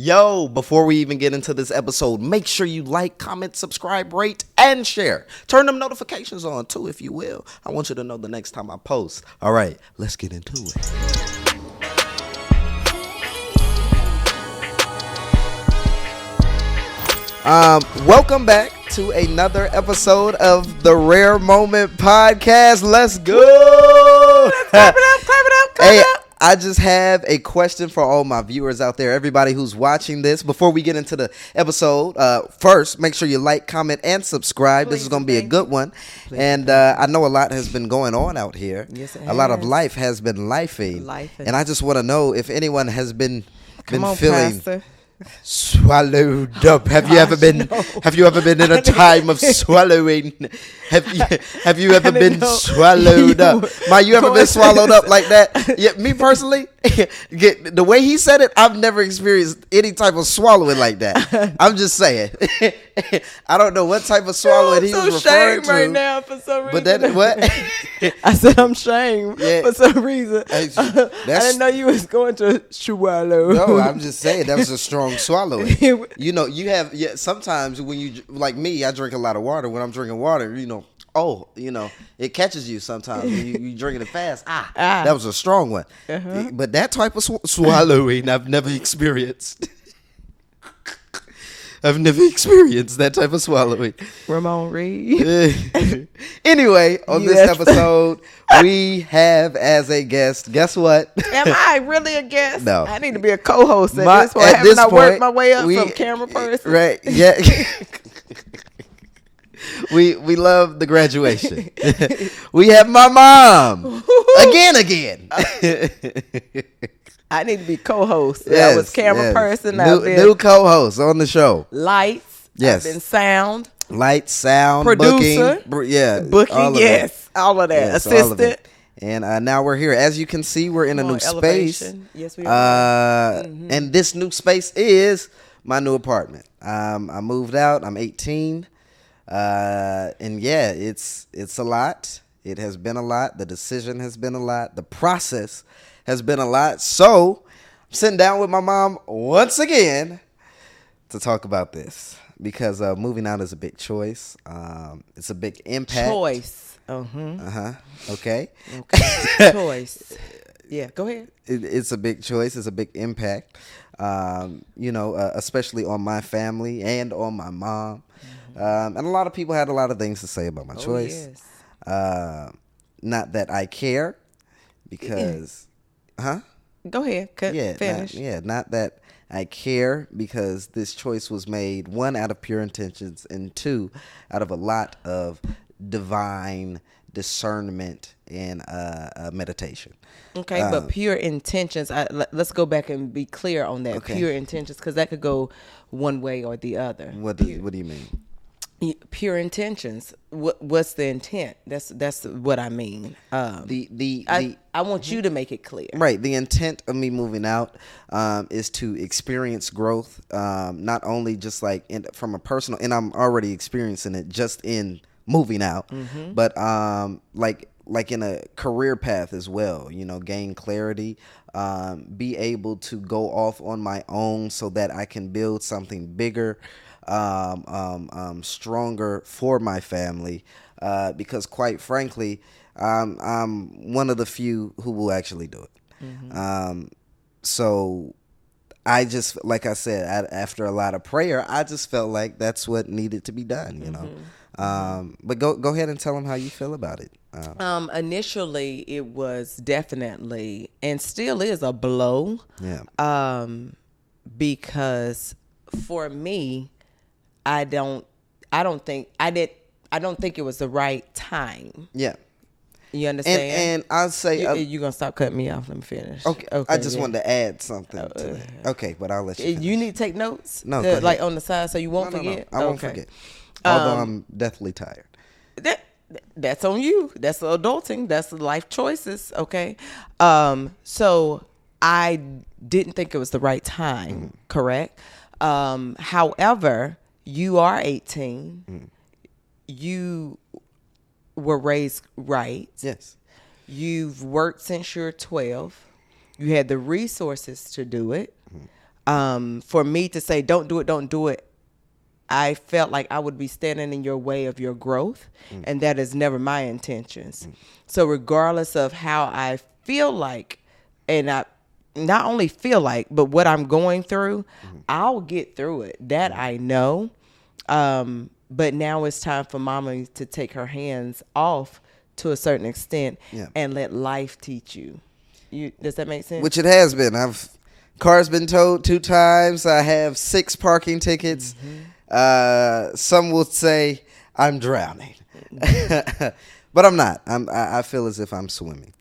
Yo, before we even get into this episode, make sure you like, comment, subscribe, rate, and share. Turn them notifications on too, if you will. I want you to know the next time I post. All right, let's get into it. Welcome back to another episode of the Rare Moment Podcast. Let's go. Clap it up. I just have a question for all my viewers out there, everybody who's watching this. Before we get into the episode, first, make sure you like, comment, and subscribe. This is going to be a good one. And I know a lot has been going on out here. Yes, it a lot of has. Life has been lifing. And I just want to know if anyone has been feeling Pastor. swallowed up. Have you ever been in a time of swallowing? Have you ever been swallowed up? You ever been swallowed up like that? Yeah, me personally, the way he said it, I've never experienced any type of swallowing like that. I'm just saying. I don't know what type of swallowing he was referring to right now for some reason. But that what? I said I'm shamed for some reason. I didn't know you was going to swallow. No, I'm just saying that was a strong swallowing. You know, you have sometimes when you like me, I drink a lot of water. When I'm drinking water, it catches you sometimes when you drinking it fast. That was a strong one. But that type of swallowing, I've never experienced. I've never experienced that type of swallowing. Ramon Reed. Anyway, on this episode, we have as a guest, guess what? Am I really a guest? No. I need to be a co-host at this point. Haven't I worked my way up from camera person? Right, yeah. We love the graduation. We have my mom. Again. I need to be co-host. Yes, I was camera person. New co-host on the show. Lights. Yes. I've been sound. Lights, sound, producer. Booking. All of that. Yes, assistant. And now we're here. As you can see, we're in a new space. Yes, we are. And this new space is my new apartment. I moved out. I'm 18. And yeah, it's a lot. It has been a lot. The decision has been a lot. The process has been a lot. So I'm sitting down with my mom once again to talk about this because moving out is a big choice. It's a big impact. Choice. Okay. Choice. Yeah, go ahead. It's a big choice. It's a big impact. Especially on my family and on my mom. And a lot of people had a lot of things to say about my choice. Yes. Not that I care because, Go ahead. Finish. Not that I care because this choice was made, one, out of pure intentions, and two, out of a lot of divine discernment and meditation. Okay, but pure intentions. Let's go back and be clear on that. Okay. Pure intentions, because that could go one way or the other. What do you mean? Pure intentions. What's the intent? That's what I mean. I want you to make it clear. Right. The intent of me moving out is to experience growth, not only just like from a personal, and I'm already experiencing it just in moving out, but like in a career path as well. Gain clarity, be able to go off on my own so that I can build something bigger. Stronger for my family, because quite frankly, I'm one of the few who will actually do it. So I just, like I said, after a lot of prayer, I just felt like that's what needed to be done, But go ahead and tell them how you feel about it. Initially, it was definitely and still is a blow. Yeah. Because for me, I don't think it was the right time. Yeah. You understand? And I'll say you're gonna stop cutting me off. Let me finish. Okay. I just wanted to add something to that. Okay, but I'll let you finish. You need to take notes. No, like on the side so you won't forget. No, I won't forget. Although I'm deathly tired. That's on you. That's adulting. That's life choices. Okay. So I didn't think it was the right time. Correct. However, you are 18. You were raised right. Yes. You've worked since you're 12. You had the resources to do it. For me to say, don't do it, I felt like I would be standing in your way of your growth, and that is never my intentions. So regardless of how I feel like, and I not only feel like, but what I'm going through, I'll get through it. That I know. But now it's time for mama to take her hands off to a certain extent and let life teach you. Does that make sense? Which it has been. Car's been towed 2 times. I have 6 parking tickets. Some will say I'm drowning, but I'm not. I feel as if I'm swimmingly.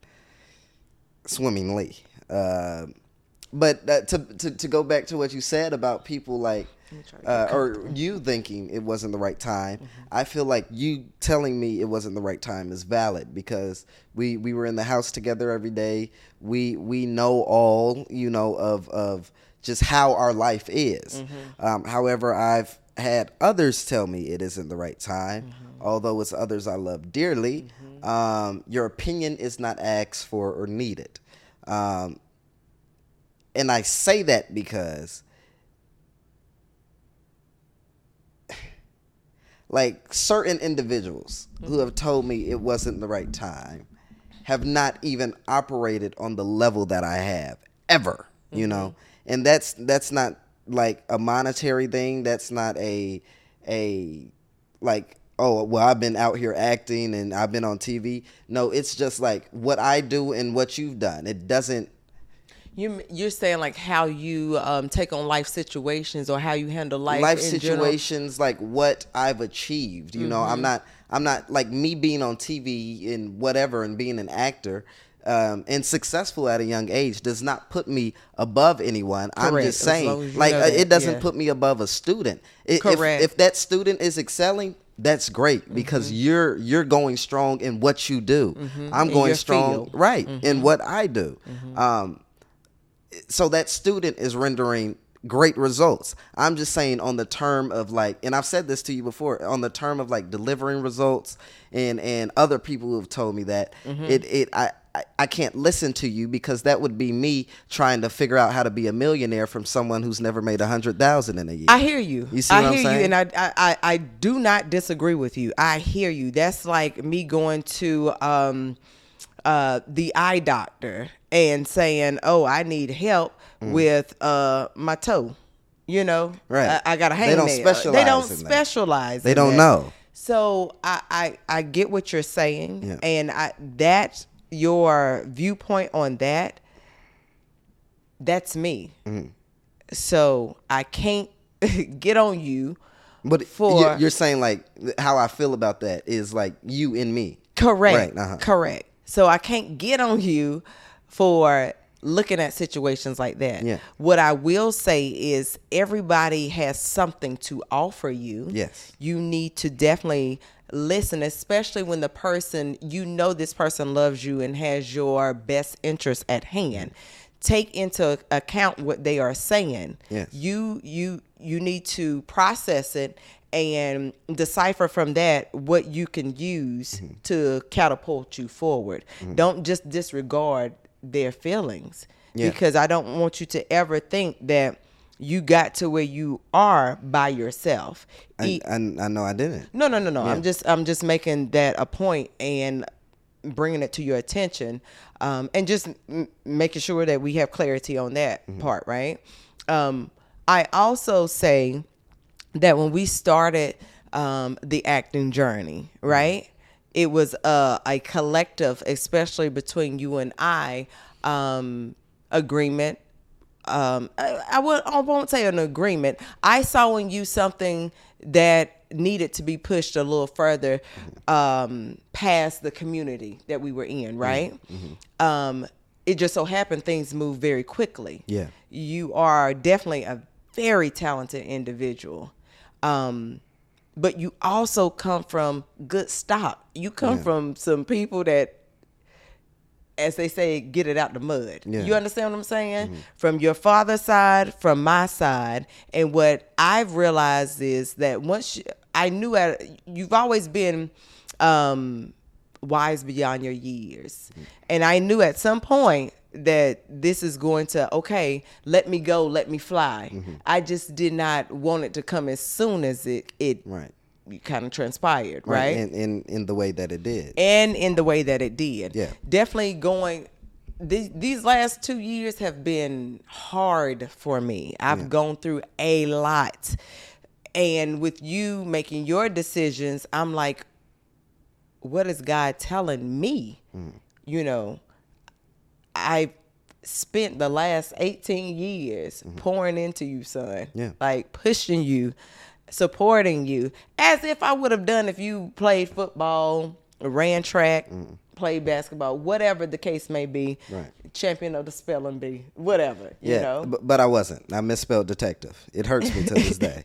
But to go back to what you said about people like, or you thinking it wasn't the right time, I feel like you telling me it wasn't the right time is valid, because we were in the house together every day. We know all, of just how our life is. However, I've had others tell me it isn't the right time, although it's others I love dearly. Your opinion is not asked for or needed. And I say that because, like, certain individuals who have told me it wasn't the right time have not even operated on the level that I have ever, and that's not like a monetary thing. That's not a like, oh, well, I've been out here acting and I've been on TV. No, it's just like what I do and what you've done. It doesn't. You're saying like how you take on life situations, or how you handle life in situations, general? like what I've achieved. I'm not like me being on TV and whatever and being an actor and successful at a young age does not put me above anyone. Correct. I'm just saying, like, it doesn't put me above a student. Correct. If that student is excelling, that's great, because you're going strong in what you do. I'm going strong, right, in what I do. So that student is rendering great results. I'm just saying, on the term of like, and I've said this to you before, on the term of like delivering results, and other people who have told me that I can't listen to you, because that would be me trying to figure out how to be a millionaire from someone who's never made $100,000 in a year. I hear you. You see what I'm saying? I hear you, and I do not disagree with you. I hear you. That's like me going to the eye doctor and saying, "Oh, I need help with my toe." Right? I got a hangnail. They don't specialize. They don't specialize. They don't know. So I get what you're saying, and that's your viewpoint on that. That's me. So I can't get on you. But you're saying like how I feel about that is like you and me. Correct. Right. Correct. So I can't get on you for looking at situations like that. Yeah. What I will say is everybody has something to offer you. Yes. You need to definitely listen, especially when this person loves you and has your best interest at hand. Take into account what they are saying. Yes. You need to process it and decipher from that what you can use to catapult you forward. Don't just disregard their feelings, because I don't want you to ever think that you got to where you are by yourself. I know I didn't. No. Yeah. I'm just making that a point and bringing it to your attention, and just making sure that we have clarity on that part, right? I also say that when we started the acting journey, right, it was a collective, especially between you and I, agreement. I won't say an agreement. I saw in you something that needed to be pushed a little further past the community that we were in, right? It just so happened things move very quickly. Yeah. You are definitely a very talented individual. But you also come from good stock. You come from some people that, as they say, get it out the mud. Yeah. You understand what I'm saying? From your father's side, from my side. And what I've realized is that you've always been wise beyond your years. And I knew at some point that this is going to, okay, let me go, let me fly. I just did not want it to come as soon as it Right. kind of transpired, right? In the way that it did. And in the way that it did. Yeah. Definitely going, these last 2 years have been hard for me. I've gone through a lot. And with you making your decisions, I'm like, what is God telling me? You know, I spent the last 18 years pouring into you, son. Yeah. Like pushing you, supporting you, as if I would have done if you played football, ran track, played basketball, whatever the case may be. Right. Champion Champion of the spelling bee, whatever. You know. But I wasn't. I misspelled detective. It hurts me to this day.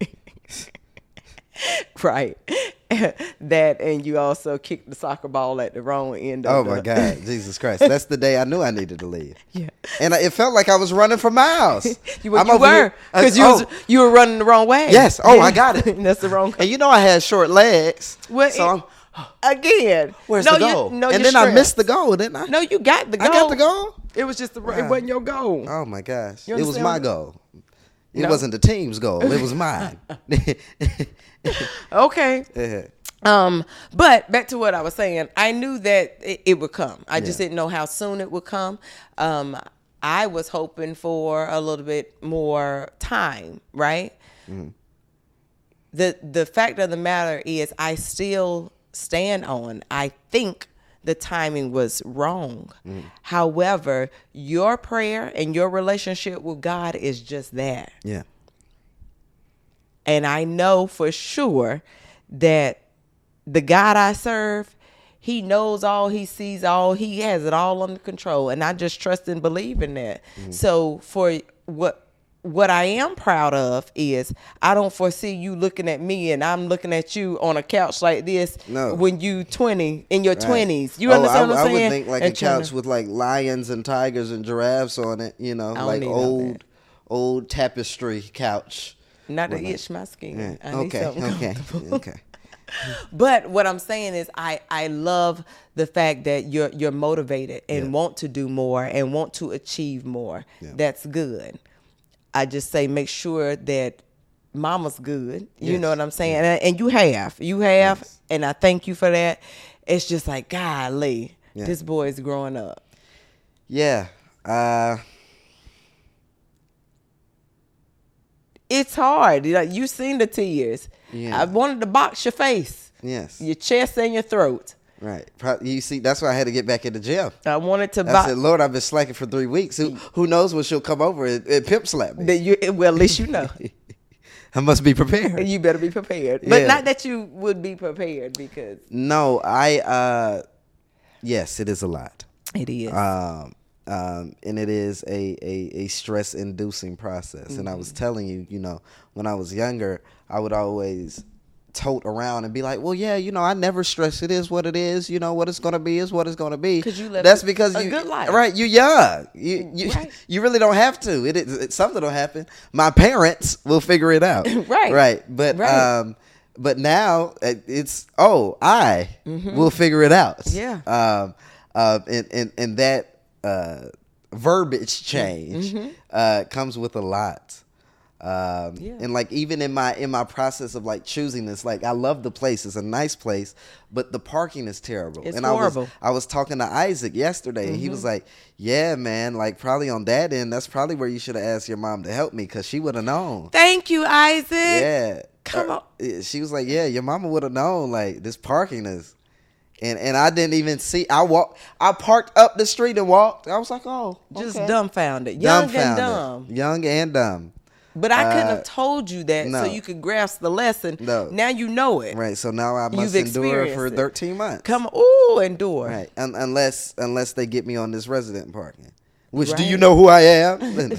Right. That, and you also kicked the soccer ball at the wrong end of My God, Jesus Christ! That's the day I knew I needed to leave. Yeah. And it felt like I was running for miles. You were, because you were running the wrong way. Yes. Oh, I got it. That's the wrong. And you know I had short legs. Well, so again, where's the goal? And then I missed the goal, didn't I? No, you got the goal. I got the goal. It was just it wasn't your goal. Oh my gosh! You It was my understand? goal. It No. wasn't the team's goal. It was mine. Okay. Yeah. But back to what I was saying, I knew that it would come. I just didn't know how soon it would come. I was hoping for a little bit more time, right? The fact of the matter is, I still stand on, I think the timing was wrong. However, your prayer and your relationship with God is just that. Yeah. And I know for sure that the God I serve, he knows all, he sees all, he has it all under control. And I just trust and believe in that. So for what I am proud of is I don't foresee you looking at me and I'm looking at you on a couch like this when you 20, in your 20s. You understand what I'm saying? I would think like a couch with like lions and tigers and giraffes on it, you know, like old tapestry couch. Not to itch my skin. Yeah. I need something comfortable. Okay. But what I'm saying is I love the fact that you're motivated and want to do more and want to achieve more. Yeah. That's good. I just say make sure that mama's good. You know what I'm saying? And you have. Yes. And I thank you for that. It's just like, golly, this boy is growing up. Yeah. It's hard. You seen the tears. Yeah. I wanted to box your face. Yes. Your chest and your throat. Right. You see, that's why I had to get back in the gym. I wanted to I said, Lord, I've been slacking for 3 weeks. Who knows when she'll come over and pimp slap me. Well, at least you know. I must be prepared. You better be prepared. But not that you would be prepared because. No, yes, it is a lot. It is. And it is a stress-inducing process. And I was telling you, you know, when I was younger, I would always tote around and be like, well, yeah, you know, I never stress. It is what it is. You know, what it's going to be is what it's going to be. Because you live That's because a good life. Right, you're young. You really don't have to. Something will happen. My parents will figure it out. Right. But now it's, I will figure it out. Yeah. And that verbiage change comes with a lot. And like even in my process of like choosing this, like I love the place. It's a nice place, but the parking is terrible. It's and horrible. I was talking to Isaac yesterday, and he was like, "Yeah, man, like probably on that end, that's probably where you should have asked your mom to help me because she would have known." Thank you, Isaac. Yeah, come on. She was like, "Yeah, your mama would have known. Like this parking is." And I didn't even see. I parked up the street and walked. I was like, "Oh, just okay." dumbfounded, young and dumb. But I couldn't have told you that so you could grasp the lesson. No. Now you know it. Right. So now I must endure for 13 months. Come endure. Right. Unless they get me on this resident parking. Which do you know who I am?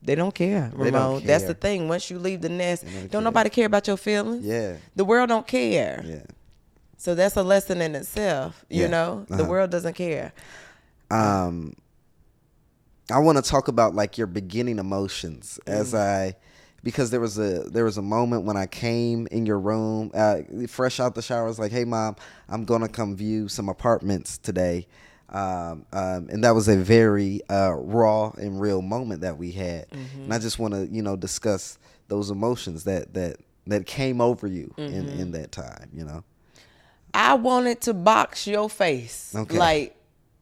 They don't care, Ramon. They don't care. That's the thing. Once you leave the nest, don't nobody care about your feelings. Yeah. The world don't care. Yeah. So that's a lesson in itself. You know, the world doesn't care. I want to talk about like your beginning emotions because there was a moment when I came in your room, fresh out the shower. I was like, "Hey, Mom, I'm gonna come view some apartments today. And that was a very raw and real moment that we had. And I just want to, discuss those emotions that came over you in that time, I wanted to box your face. Okay. Like,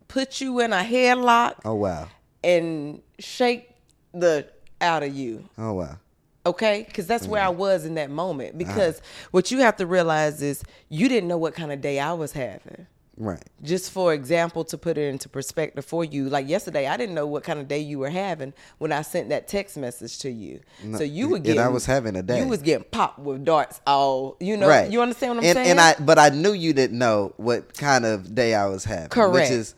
put you in a headlock. Oh, wow. And shake the out of you. Oh, wow. Okay? Because that's where I was in that moment. Because what you have to realize is you didn't know what kind of day I was having. Right. Just for example, to put it into perspective for you, like yesterday, I didn't know what kind of day you were having when I sent that text message to you. No, so you were getting, and I was having a day. You was getting popped with darts all, Right. You understand what I'm saying? But I knew you didn't know what kind of day I was having. Correct. Which is,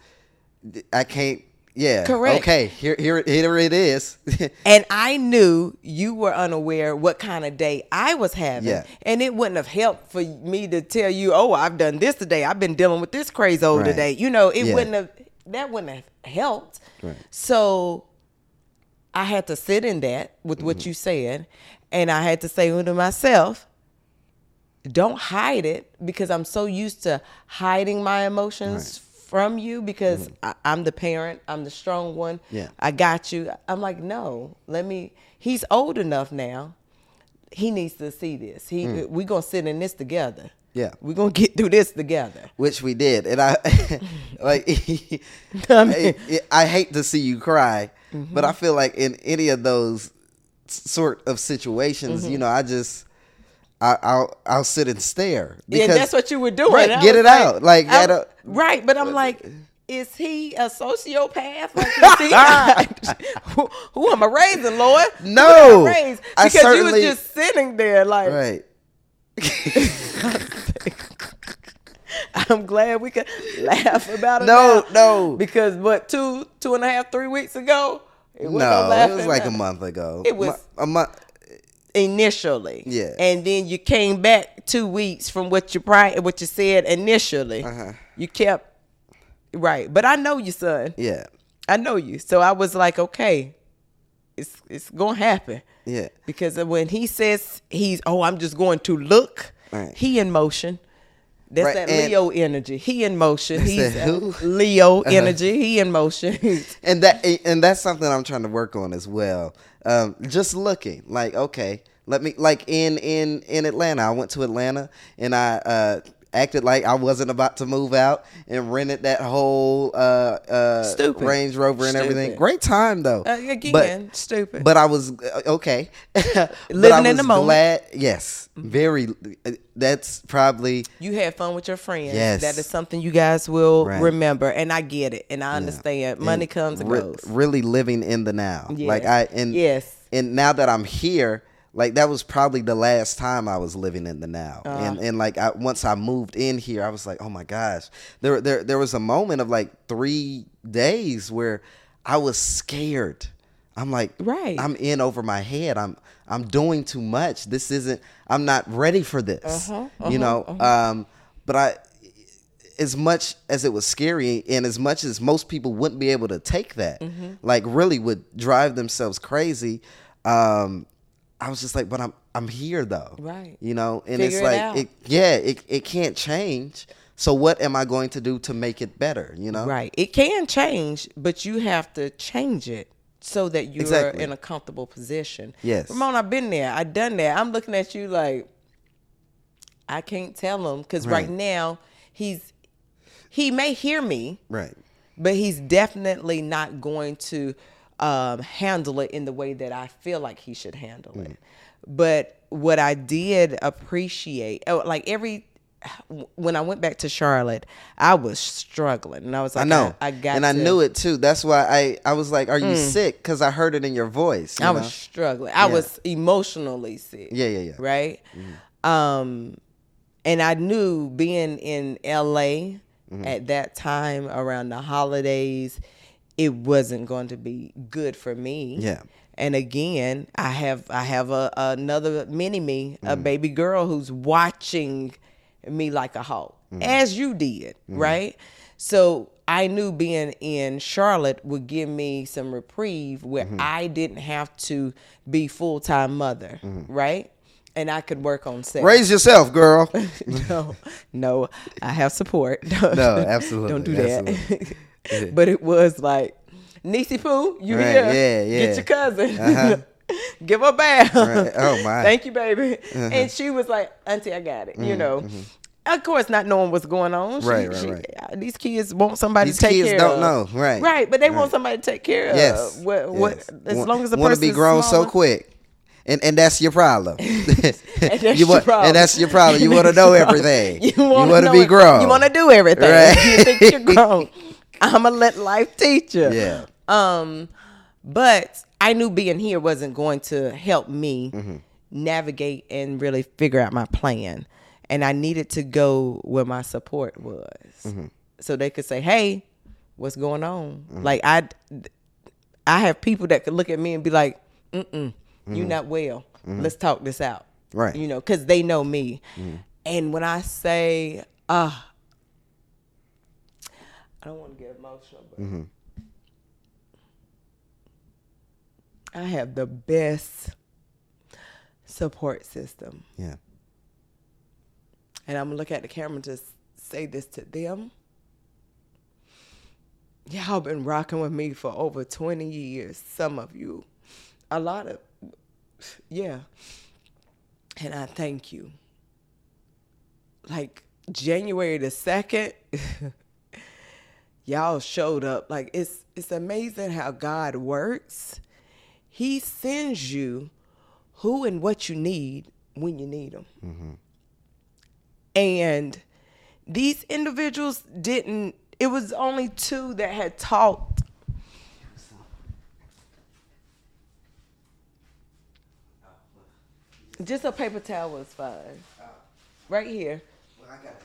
I can't. Yeah. Correct. Okay. Here it is. And I knew you were unaware what kind of day I was having. Yeah. And it wouldn't have helped for me to tell you, oh, I've done this today. I've been dealing with this crazy old today. That wouldn't have helped. Right. So I had to sit in that with what you said. And I had to say to myself, don't hide it, because I'm so used to hiding my emotions from you, because I'm the parent, I'm the strong one. Yeah. I got you. I'm like, no, he's old enough now. He needs to see this. We're going to sit in this together. Yeah. We're going to get through this together. Which we did. And I I hate to see you cry, but I feel like in any of those sort of situations, I'll sit and stare. Because, yeah, that's what you were doing. Right, get it out. Right, but I'm like, is he a sociopath? Like, is he, who am I raising, Lord? No. Because you was just sitting there like. Right. I'm glad we could laugh about it. No. Because what, 2.5, 3 weeks ago? It was like a month ago. It was a month. Initially, yeah, and then you came back 2 weeks from what you said initially. You kept right, but I know you, son. Yeah, I know you. So I was like, okay, it's gonna happen. Yeah, because when he says I'm just going to look, he in motion. That's that Leo energy. He in motion. He's Leo energy. He in motion. and that's something I'm trying to work on as well. Just looking like, okay, let me, like in Atlanta, I went to Atlanta and I acted like I wasn't about to move out and rented that whole Range Rover and everything. Great time though. Stupid. But I was okay. Living in the moment. Glad, yes, very. That's probably, you had fun with your friends. Yes, that is something you guys will remember, and I get it, and I understand. Money comes and goes. Really living in the now, yes. And now that I'm here, like that was probably the last time I was living in the now, and like once I moved in here, I was like, oh my gosh, there was a moment of like 3 days where I was scared. I'm like, I'm in over my head. I'm doing too much. This isn't. I'm not ready for this. But as much as it was scary, and as much as most people wouldn't be able to take that, like really would drive themselves crazy. I was just like, but I'm here though, right? And Figure it's like, it can't change. So what am I going to do to make it better? Right. It can change, but you have to change it so that you're in a comfortable position. Yes. Ramon, I've been there. I've done that. I'm looking at you like, I can't tell him, because right now he may hear me, right, but he's definitely not going to handle it in the way that I feel like he should handle it. But what I did appreciate, when I went back to Charlotte, I was struggling, and I was like, I know, I knew it too. That's why I was like, are you sick? Because I heard it in your voice. I was struggling. I was emotionally sick. Yeah. Right. And I knew, being in LA at that time around the holidays, it wasn't going to be good for me. Yeah. And again, I have another mini me, a baby girl who's watching me like a hawk, as you did, right? So I knew being in Charlotte would give me some reprieve where I didn't have to be full-time mother, right? And I could work on self. Raise yourself, girl. No, I have support. No, absolutely. Don't do that. But it was like, Niecy Pooh, you Right, here? yeah. Get your cousin. Uh-huh. Give her a bath. Right. Oh, my. Thank you, baby. Uh-huh. And she was like, Auntie, I got it. You know. Of course, not knowing what's going on. Right. These kids want somebody These to take kids care don't of. know. Right. Right, but they want somebody to take care of. Yes. What, as long as the want to person be grown so smaller. quick. And that's your problem. And that's your problem. And that's your problem. You want to know everything. You want to know be grown. You want to do everything. Right. You think you're grown. I'm going to let life teach you. Yeah. But I knew being here wasn't going to help me navigate and really figure out my plan. And I needed to go where my support was. So they could say, hey, what's going on? Like, I have people that could look at me and be like, you're not well. Let's talk this out. Right. You know, because they know me. And when I say, I don't want to get emotional, but I have the best support system. Yeah. And I'm going to look at the camera and just say this to them. Y'all been rocking with me for over 20 years. Some of you. A lot of, yeah. And I thank you. Like January the 2nd, y'all showed up. Like it's amazing how God works. He sends you who and what you need when you need them. And these individuals didn't, it was only 2 that had talked. Just a paper towel was fine. Right here. Well, I got it.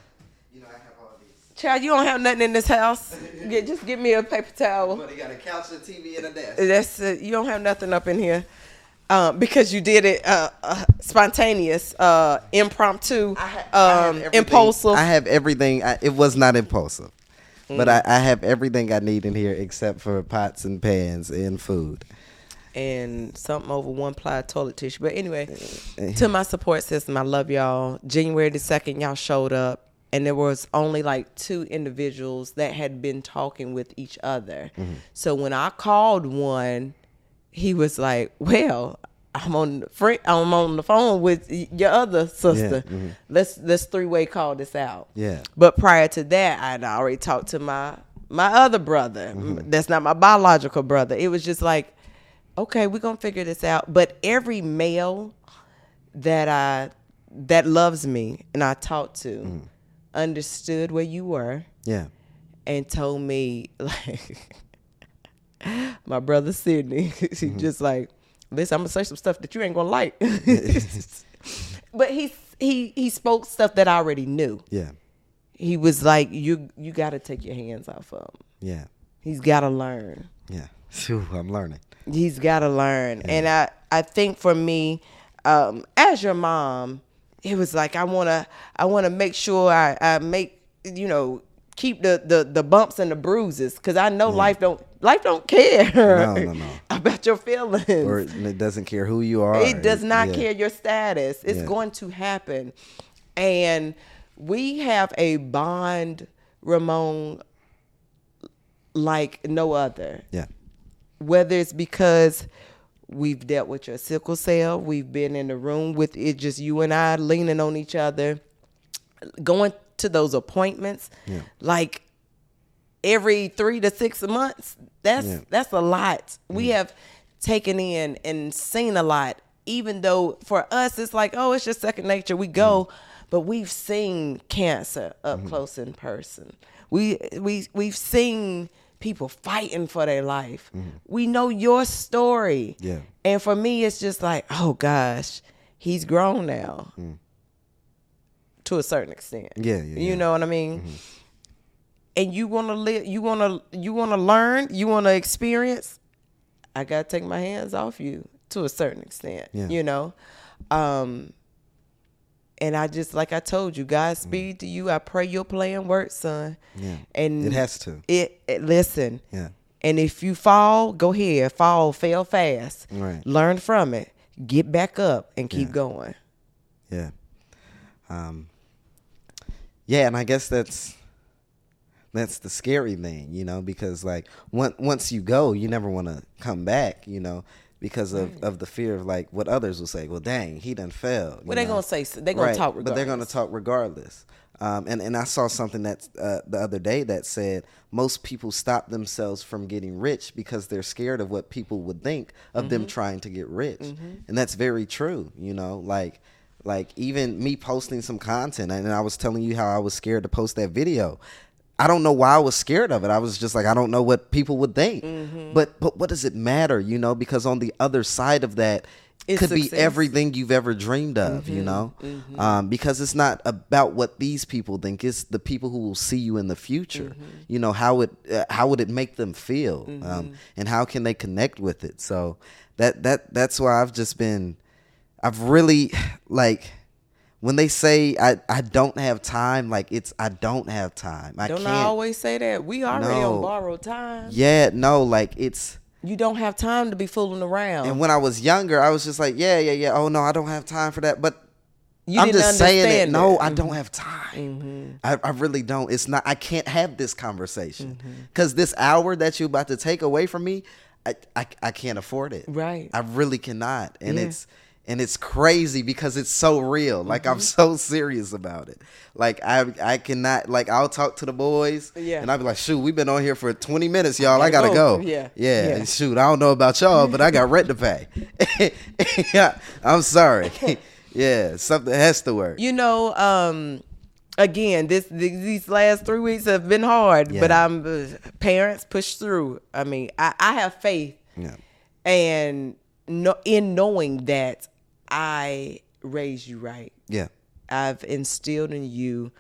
You know, I have all these. Child, you don't have nothing in this house. Just give me a paper towel. But you got a couch, a TV, and a desk. That's you don't have nothing up in here. Because you did it spontaneous, impromptu, I have everything. impulsive. I have everything. It was not impulsive. But I have everything I need in here except for pots and pans and food. And something over 1-ply toilet tissue. But anyway, to my support system, I love y'all. January the 2nd, y'all showed up. And there was only like 2 individuals that had been talking with each other. So when I called one, he was like, well, I'm on the phone with your other sister. Yeah, Let's 3-way call this out. Yeah. But prior to that, I'd already talked to my other brother. That's not my biological brother. It was just like, okay, we're gonna figure this out. But every male that loves me and I talked to understood where you were. Yeah. And told me, like, my brother Sydney, he just like, listen, I'm gonna say some stuff that you ain't gonna like. But he spoke stuff that I already knew. Yeah. He was like, you gotta take your hands off of him. Yeah. He's gotta learn. Yeah. Phew, I'm learning. He's gotta learn. Yeah. And I think for me, as your mom, it was like I wanna make sure I make, keep the bumps and the bruises, because I know life don't care No. about your feelings. Or it doesn't care who you are. It does not care your status. It's going to happen. And we have a bond, Ramon, like no other. Yeah. Whether it's because we've dealt with your sickle cell, we've been in the room with it, just you and I leaning on each other, going to those appointments, like every 3 to 6 months. That's a lot. We have taken in and seen a lot, even though for us it's like, oh, it's just second nature. We go, but we've seen cancer up close in person. We've seen people fighting for their life. We know your story. Yeah. And for me, it's just like, oh gosh, he's grown now. To a certain extent. Yeah. You know what I mean? And you want to live, you want to learn, you want to experience. I got to take my hands off you to a certain extent, and I just, like I told you, Godspeed to you. I pray your plan works, son. Yeah. And it has to. Listen. Yeah. And if you fall, go ahead. Fail fast. Right. Learn from it. Get back up and keep going. Yeah. Yeah, and I guess that's That's the scary thing, because like once you go, you never want to come back, because of the fear of like what others will say. Well, dang, he done failed. Well, they're going to say, they're going to talk regardless. But they're going to talk regardless. And I saw something that the other day that said most people stop themselves from getting rich because they're scared of what people would think of them trying to get rich. And that's very true, like even me posting some content, and I was telling you how I was scared to post that video. I don't know why I was scared of it. I was just like, I don't know what people would think. But what does it matter, because on the other side of that, it could be everything you've ever dreamed of, because it's not about what these people think. It's the people who will see you in the future. How would it make them feel, and how can they connect with it? So that's why I've really, like, when they say I don't have time, like I don't have time. Don't I always say that? We already on borrowed time. Yeah, no, like you don't have time to be fooling around. And when I was younger, I was just like, yeah. Oh no, I don't have time for that. But I'm just saying it. No, I don't have time. I really don't. It's not. I can't have this conversation because this hour that you're about to take away from me, I can't afford it. Right. I really cannot. And it's crazy because it's so real. Like I'm so serious about it. Like I cannot. Like I'll talk to the boys, and I'll be like, "Shoot, we've been on here for 20 minutes, y'all. I gotta go." Yeah. Shoot, I don't know about y'all, but I got rent to pay. Yeah, I'm sorry. Yeah, something has to work. Again, these last 3 weeks have been hard, but parents push through. I mean, I have faith, and in knowing that I raised you right. Yeah. I've instilled in you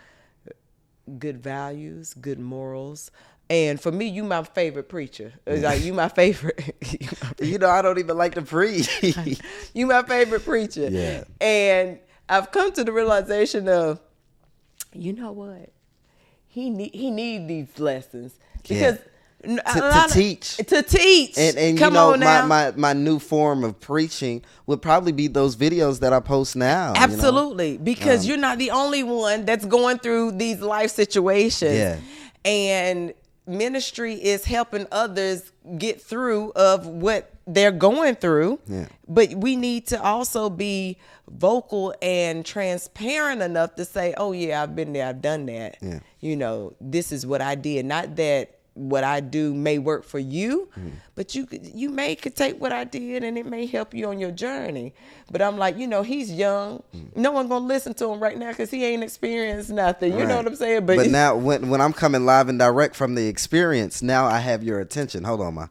good values, good morals. And for me, you my favorite preacher. Like you my favorite. I don't even like to preach. You my favorite preacher. Yeah. And I've come to the realization of, you know what? He need these lessons because to teach and come on now. My new form of preaching would probably be those videos that I post now. Absolutely, because you're not the only one that's going through these life situations. And ministry is helping others get through of what they're going through. But we need to also be vocal and transparent enough to say, oh yeah, I've been there, I've done that. This is what I did. Not that what I do may work for you, but you could take what I did and it may help you on your journey. But I'm like, he's young. No one gonna listen to him right now because he ain't experienced nothing. You know what I'm saying? But now when I'm coming live and direct from the experience, now I have your attention. Hold on, Ma.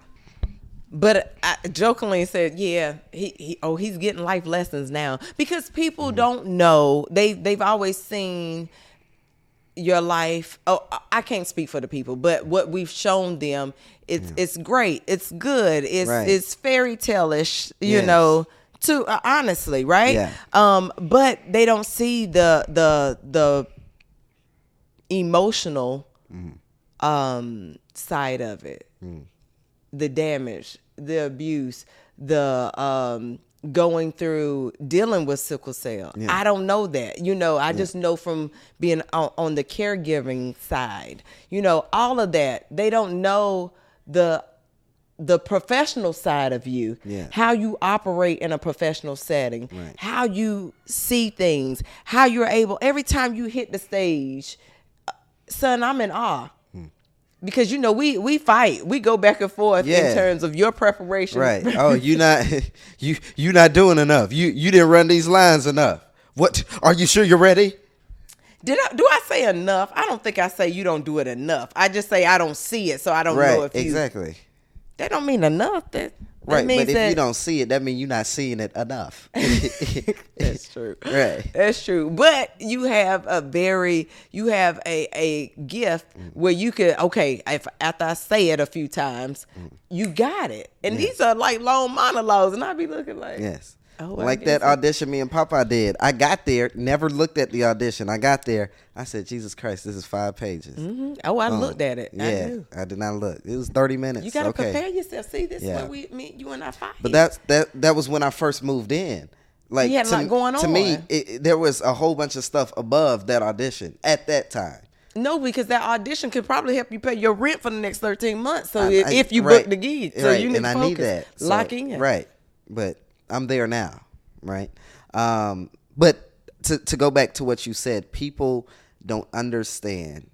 But I jokingly said, yeah, he's getting life lessons now because people don't know. They've always seen your life. I can't speak for the people, but what we've shown them, it's great, it's good, it's fairy tale-ish, to honestly, right? But they don't see the emotional side of it, the damage, the abuse, the going through dealing with sickle cell. I don't know that. I just know from being on the caregiving side, all of that. They don't know the professional side of you, how you operate in a professional setting, how you see things, how you're able, every time you hit the stage, son, I'm in awe. Because we fight, we go back and forth in terms of your preparation. Right. Oh, you not doing enough. You didn't run these lines enough. What? Are you sure you're ready? Do I say enough? I don't think I say you don't do it enough. I just say I don't see it, so I don't know if you. Exactly. That don't mean enough. That right, but if you don't see it, that means you're not seeing it enough. That's true. Right. That's true. But you have a gift where you could, if after I say it a few times, you got it. And these are like long monologues, and I be looking like, like that audition me and Papa did. I got there, never looked at the audition. I got there, I said, Jesus Christ, this is 5 pages. Oh, I looked at it. Yeah, I did not look. It was 30 minutes. You got to prepare yourself. See, this is where you and I fight. But that was when I first moved in. Like, you had a lot going on. To me, there was a whole bunch of stuff above that audition at that time. No, because that audition could probably help you pay your rent for the next 13 months. So if you book the gig, so you need to focus. I need that. Lock in. Right. But I'm there now. Right. But to go back to what you said, people don't understand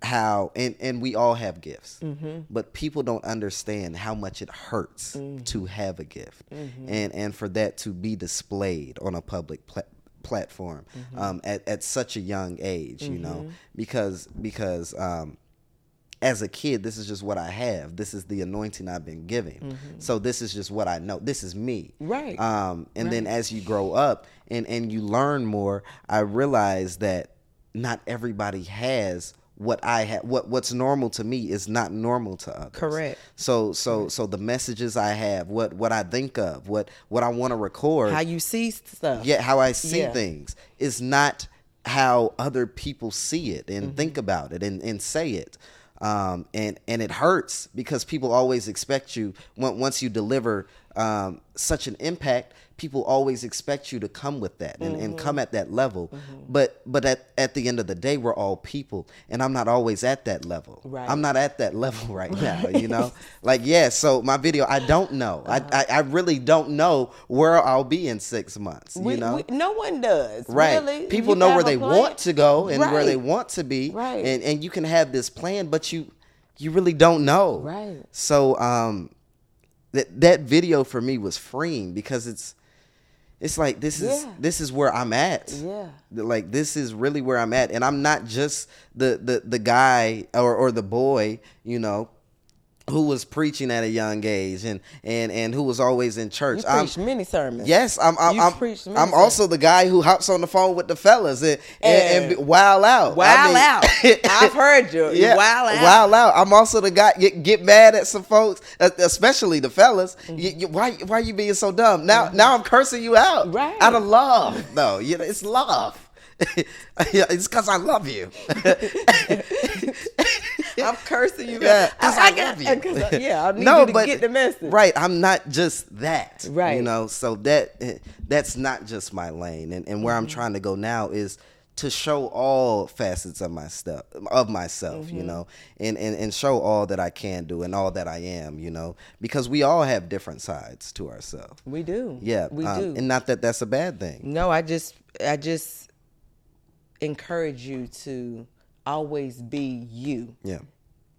how, and we all have gifts, but people don't understand how much it hurts to have a gift, and for that to be displayed on a public platform at such a young age, you know, because as a kid, this is just what I have. This is the anointing I've been given. So this is just what I know. This is me. Right. Then as you grow up and you learn more, I realize that not everybody has what I have. What's normal to me is not normal to others. Correct. So the messages I have, what I think of, what I want to record, how you see stuff. Yeah, how I see things is not how other people see it and think about it and say it. And it hurts because people always expect you, once you deliver such an impact, people always expect you to come with that and come at that level. But at the end of the day, we're all people, and I'm not always at that level. Right. I'm not at that level right now, you know? Like, yeah, so my video, I don't know. I really don't know where I'll be in 6 months, you know? No one does. Right. Really. People know where they want to go and where they Right. want to be. Right. And you can have this plan, but you really don't know. Right. So that video for me was freeing because it's like this is where I'm at. Yeah. Like this is really where I'm at, and I'm not just the guy or the boy, you know, who was preaching at a young age and who was always in church. You preached many sermons. Yes, I'm sermons. also the guy who hops on the phone with the fellas and wild out. Out. I've heard you. Yeah, wild out. I'm also the guy get mad at some folks, especially the fellas. Why are you being so dumb? Now I'm cursing you out. Right. Out of love, though. You know, it's love. It's because I love you. I'm cursing you. Yeah, because I love you. I need you to get the message. Right, I'm not just that. Right. You know, so that's not just my lane. And where I'm trying to go now is to show all facets of myself, you know, and show all that I can do and all that I am, you know, because we all have different sides to ourselves. We do. Yeah. We do. And not that that's a bad thing. No, I just encourage you to always be you. Yeah.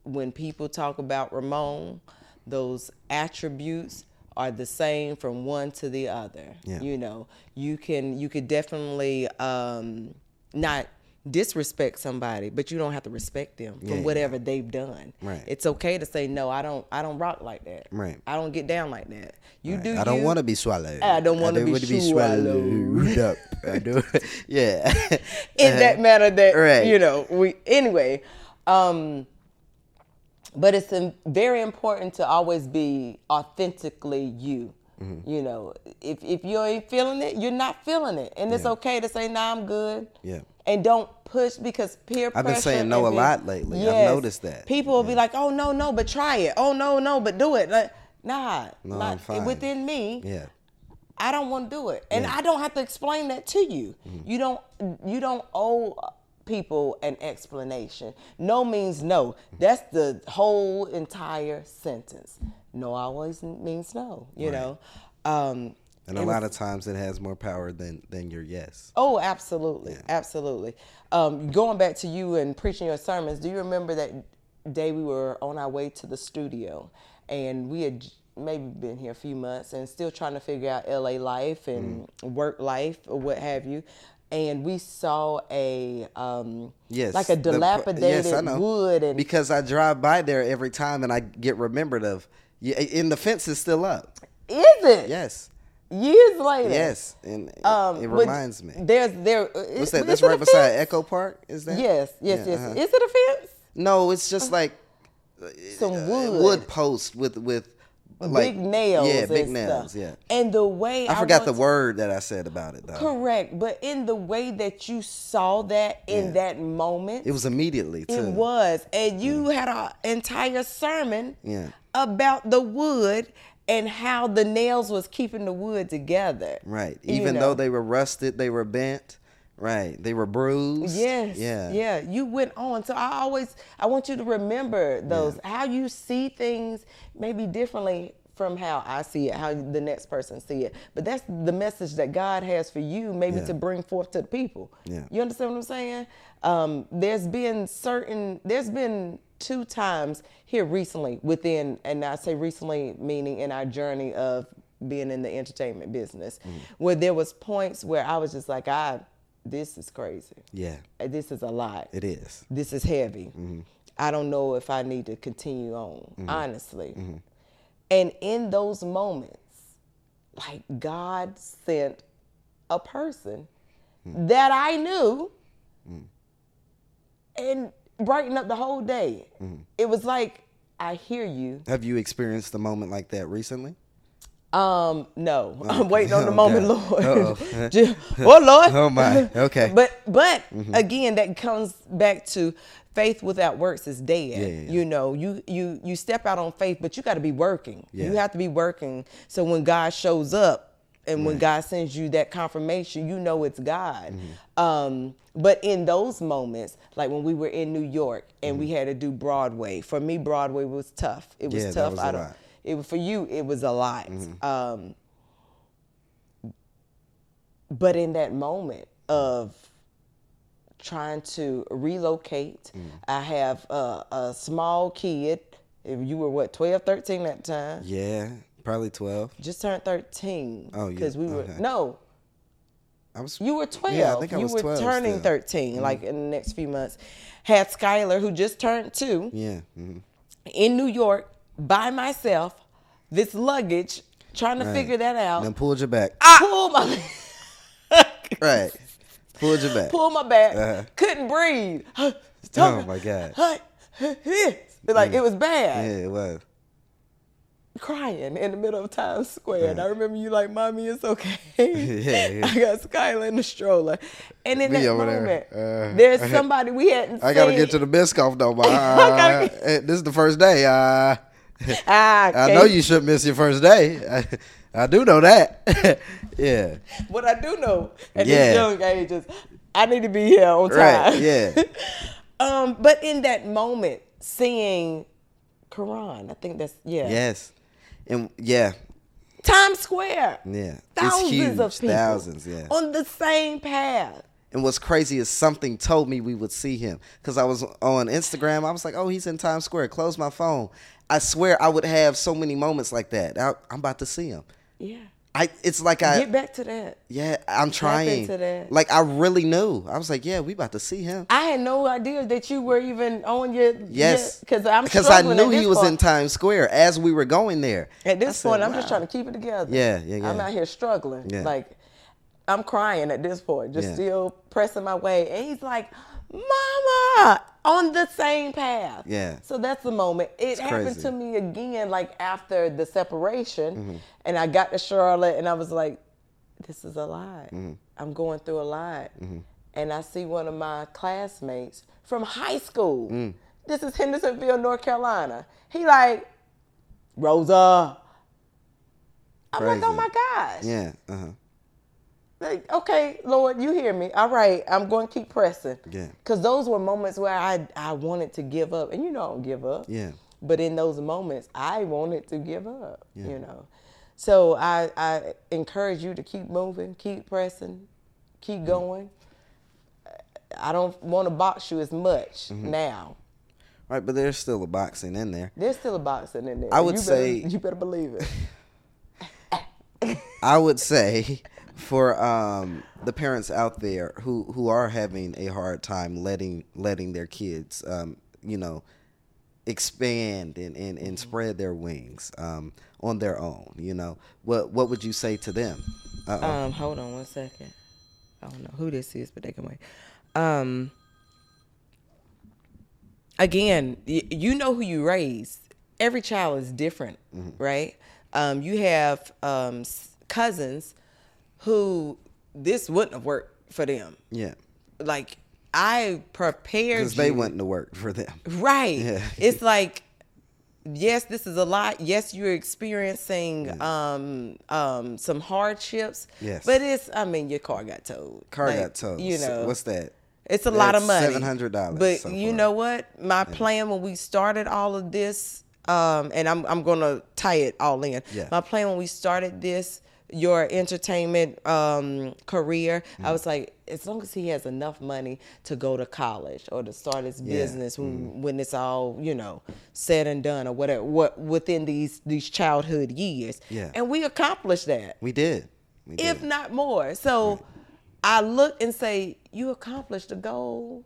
When people talk about Ramon, those attributes are the same from one to the other. Yeah. You know, you could definitely not disrespect somebody, but you don't have to respect them for whatever they've done. Right. It's okay to say no. I don't rock like that. Right. I don't get down like that. You do. I don't want to be swallowed. I don't want to be swallowed up. I do. Yeah. In that manner that Right. you know we anyway. But it's very important to always be authentically you. You know, if you ain't feeling it, you're not feeling it. And it's okay to say, nah, I'm good. Yeah. And don't push because peer pressure. I've been saying no a lot lately. Yes, I've noticed that. People will be like, oh, no, but try it. Oh, no, but do it. Like, nah. No, I'm fine. Within me. Yeah. I don't want to do it. And I don't have to explain that to you. You don't owe people an explanation. No means no. That's the whole entire sentence. No always means no, you know. And a lot of times it has more power than your yes. Oh, absolutely. Yeah. Absolutely. Going back to you and preaching your sermons, do you remember that day we were on our way to the studio and we had maybe been here a few months and still trying to figure out LA life and work life or what have you. And we saw a like a dilapidated wood, and because I drive by there every time and I get remembered of. And the fence is still up. Is it? Yes. Years later. Yes, and it reminds me. What's that? That's right beside Echo Park. Is that? Yes. Is it a fence? No, it's just like some wood post with like big nails. Yeah, big and nails. Stuff. Yeah. And the way I forgot the word that I said about it though. Correct, but in the way that you saw that in that moment, it was immediately too. It was, and you had an entire sermon about the wood and how the nails was keeping the wood together. Right. Even though they were rusted, they were bent. Right. They were bruised. Yes. Yeah. Yeah. You went on. So I want you to remember those, how you see things maybe differently from how I see it, how the next person see it. But that's the message that God has for you, maybe to bring forth to the people. Yeah. You understand what I'm saying? There's been 2 times here recently and I say recently meaning in our journey of being in the entertainment business, where there was points where I was just like, this is crazy. Yeah. This is a lot. It is. This is heavy. I don't know if I need to continue on, honestly. And in those moments, like, God sent a person that I knew and brightened up the whole day. It was like, I hear you. Have you experienced a moment like that recently? No. Okay. I'm waiting on the moment, God. Lord. Uh-oh. Oh, Lord. Oh my. Okay. But again, that comes back to faith without works is dead. You know, you step out on faith, but you got to be working. You have to be working. So when God shows up and when God sends you that confirmation, you know it's God. But in those moments, like when we were in New York and we had to do Broadway, for me, Broadway was tough. It was tough. That was a lot. For you, it was a lot. But in that moment of trying to relocate, I have a small kid. You were what, 12, 13 at the time? Yeah, probably 12. Just turned 13. Oh, yeah. Because we were, Okay. No. You were 12. Yeah, I think I was you were 12 turning still. 13, like in the next few months. Had Skylar, who just turned 2, Yeah. in New York by myself, this luggage, trying to figure that out. Then pulled your back. Pulled my Right. Pulled your back. pulled my back, couldn't breathe. Oh my God. Like, it was bad. Yeah, it was. Crying in the middle of Times Square. And I remember you like, Mommy, it's okay. Yeah. I got Skylar in the stroller. And in Me that over moment, there. there's somebody we hadn't I gotta seen. get to the Biscoff though, but this is the first day. I know you shouldn't miss your first day. I do know that. Yeah. What I do know at this young age is I need to be here on time. Right. Yeah. But in that moment, seeing Quran, I think that's Yes. And Times Square. Yeah. Thousands it's huge. of people. Thousands. Yeah. On the same path. And what's crazy is something told me we would see him because I was on Instagram. I was like, oh, he's in Times Square. Close my phone. I swear I would have so many moments like that. I'm about to see him. Yeah. It's like I get back to that. Yeah, I'm trying. into that. Like I really knew. I was like, yeah, we about to see him. I had no idea that you were even on your because I knew he was in Times Square as we were going there. At this point, I'm just trying to keep it together. Yeah. I'm out here struggling. Yeah. Like, I'm crying at this point, just still pressing my way. And he's like, Mama, on the same path. Yeah. So that's the moment. It happened crazy. to me again, like after the separation. And I got to Charlotte and I was like, this is a lot. I'm going through a lot. And I see one of my classmates from high school. This is Hendersonville, North Carolina. He like, Rosa. I'm like, oh my gosh. Yeah. Like, okay, Lord, you hear me. All right, I'm going to keep pressing. Yeah. Because those were moments where I wanted to give up. And you know I don't give up. Yeah. But in those moments, I wanted to give up, you know. So I encourage you to keep moving, keep pressing, keep going. I don't want to box you as much now. Right, but there's still a boxing in there. There's still a boxing in there. I would say... You better believe it. I would say... For the parents out there who are having a hard time letting their kids, expand and spread their wings on their own, what would you say to them? Hold on 1 second. I don't know who this is, but they can wait. Again, you know who you raised. Every child is different, right? You have cousins who this wouldn't have worked for them. Yeah. Like, I prepared because they went to work for them. Right. Yeah. It's like yes, this is a lot. Yes, you're experiencing some hardships. Yes. But your car got towed. Car got towed. You know. What's that? It's a lot of money. $700. But so you far. know what? My plan when we started all of this, and I'm gonna tie it all in. Yeah. My plan when we started this, your entertainment career, I was like, as long as he has enough money to go to college or to start his business when it's all, said and done or whatever, within these childhood years. Yeah. And we accomplished that. We did. If not more. So I look and say, you accomplished the goal.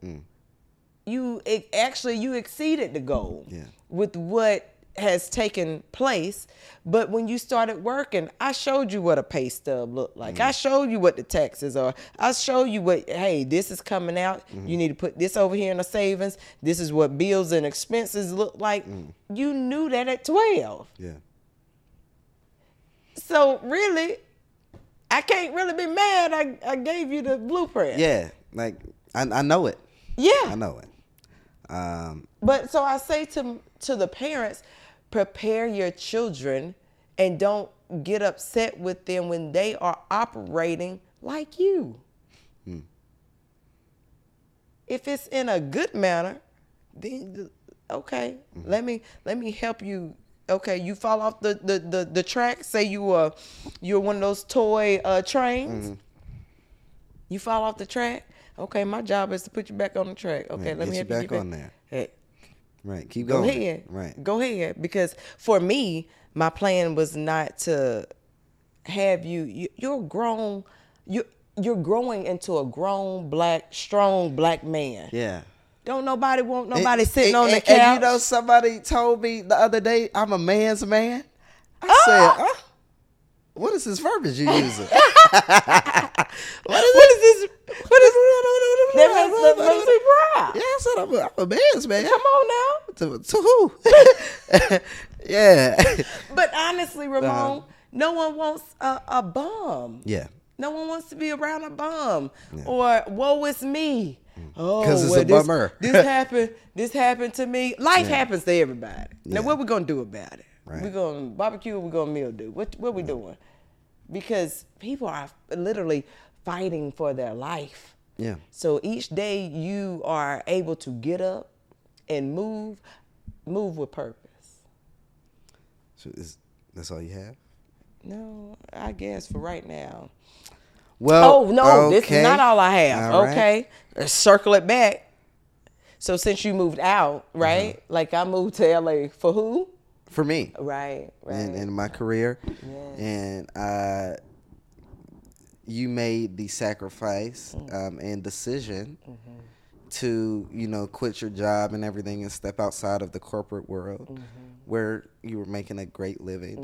You exceeded the goal with what has taken place. But when you started working, I showed you what a pay stub looked like. I showed you what the taxes are. I showed you hey, this is coming out. You need to put this over here in the savings. This is what bills and expenses look like. You knew that at 12. Yeah. So really, I can't really be mad. I gave you the blueprint. Yeah. Like, I know it. Yeah. I know it. But so I say to the parents, prepare your children and don't get upset with them when they are operating like you. If it's in a good manner, then okay, let me help you. Okay, you fall off the track. Say you're one of those toy trains. You fall off the track. Okay, my job is to put you back on the track. Okay, let me help you get back on there. Hey, Right, keep go going. ahead. Right. Go ahead. Because for me, my plan was not to have you're grown. You're growing into a grown strong black man. Yeah. Don't nobody want nobody sitting on the couch. And somebody told me the other day, I'm a man's man. I said, what is this verbiage you using? What is this? That makes me proud. Yeah, I said I'm a man's man. Come on now. To who? Yeah. But honestly, Ramon, no one wants a bum. Yeah. No one wants to be around a bum. Or woe is me. Oh, because it's a bummer. This happened to me. Life happens to everybody. Now, what we gonna do about it? Right. We're gonna barbecue. We're gonna meal do. What we doing? Because people are literally fighting for their life. Yeah. So each day you are able to get up and move with purpose. So that's all you have? No, I guess for right now. Well, This is not all I have. All right. Okay, circle it back. So since you moved out, right? Like I moved to LA for who? For me. Right. In my career. Yes. And you made the sacrifice and decision to, quit your job and everything and step outside of the corporate world where you were making a great living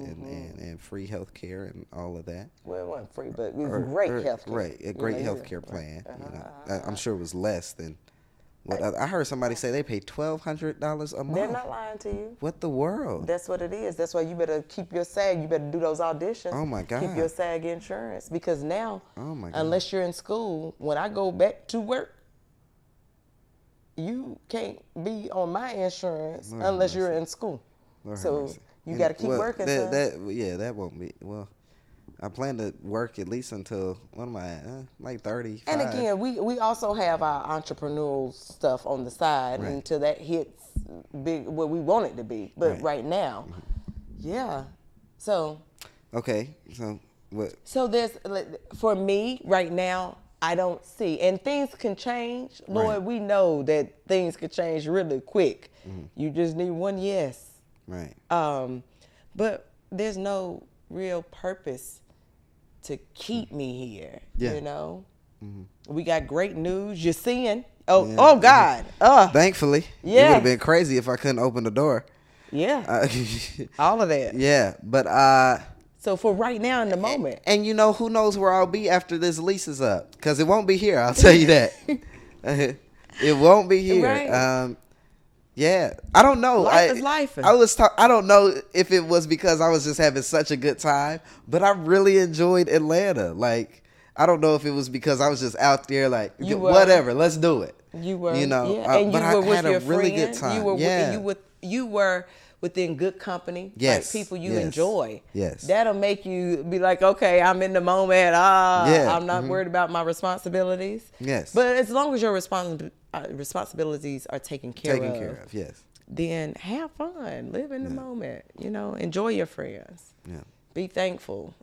and free health care and all of that. Well, it wasn't free, but it was great health care. Right, a great health care plan. I'm sure it was less than what I heard somebody say they paid $1,200 a month. They're not lying to you. What the world? That's what it is. That's why you better keep your SAG. You better do those auditions. Oh, my God. Keep your SAG insurance. Because now, Oh, my God. unless you're in school, when I go back to work, you can't be on my insurance unless you're in school. Lord have So mercy. you got to keep working, son. That won't be, well, I plan to work at least until, what am I at, like 35. And again, we also have our entrepreneurial stuff on the side until that hits big where we want it to be. But right now, yeah. So. Okay, so what? So for me right now, I don't see, and things can change. Lord, we know that things can change really quick. You just need one yes. Right. But there's no real purpose to keep me here. Yeah. You know, we got great news. You're seeing. Oh God. Thankfully. Yeah. It would have been crazy if I couldn't open the door. Yeah. All of that. Yeah, but so for right now in the moment. And who knows where I'll be after this lease is up? Because it won't be here. I'll tell you that. It won't be here. Right. Yeah, I don't know. Life is life. I don't know if it was because I was just having such a good time, but I really enjoyed Atlanta. Like, I don't know if it was because I was just out there like, whatever, let's do it. You were, and but I had a really good time. You were within good company, Yes. like people you Yes. enjoy. Yes. That'll make you be like, okay, I'm in the moment. Yeah. I'm not worried about my responsibilities. Yes. But as long as your responsibilities are taken care of, yes. then have fun, live in the moment, enjoy your friends. Yeah. Be thankful,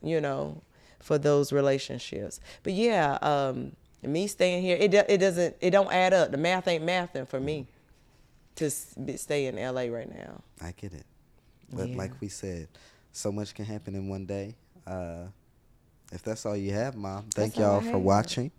for those relationships. But yeah, me staying here, it don't add up. The math ain't mathing for me to stay in LA right now. I get it. But like we said, so much can happen in one day. If that's all you have, Mom, thank y'all for watching.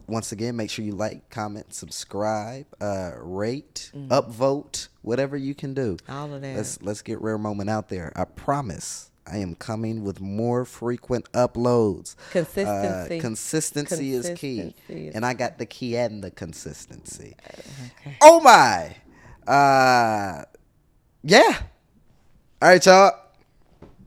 Once again, make sure you like, comment, subscribe, rate, upvote, whatever you can do. All of that. Let's get Rare Moment out there. I promise I am coming with more frequent uploads. Consistency is key. And I got the key and the consistency. Okay. Oh my. Yeah. All right, y'all.